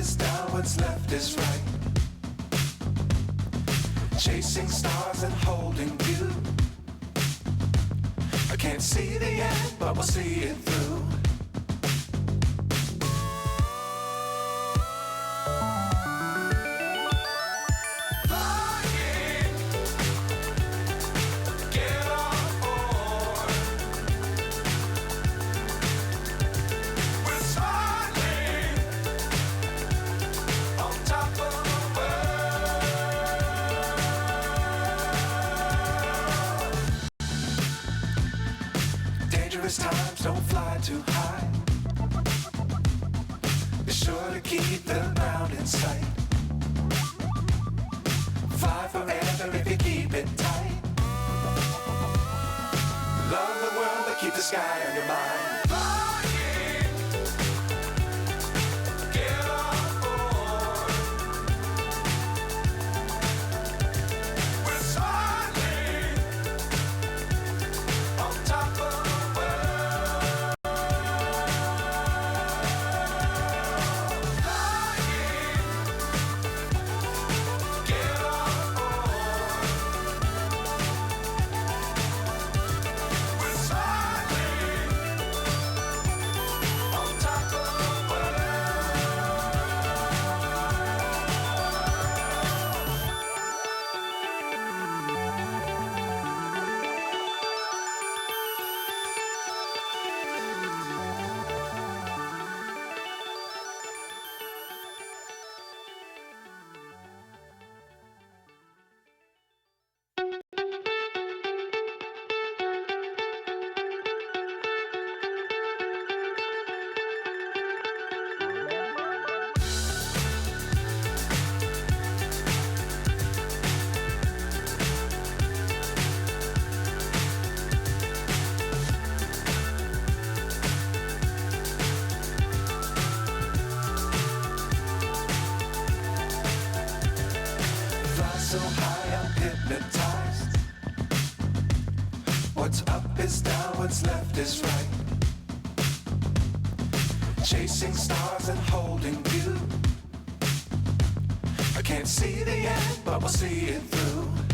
is down, what's left is right. Chasing stars and holding you. I can't see the end, but we'll see it through. Times don't fly too high. Be sure to keep the ground in sight. Fly forever if you keep it tight. Love the world but keep the sky on your mind. So high I'm hypnotized. What's up is down, what's left is right. Chasing stars and holding you. I can't see the end, but we'll see it through.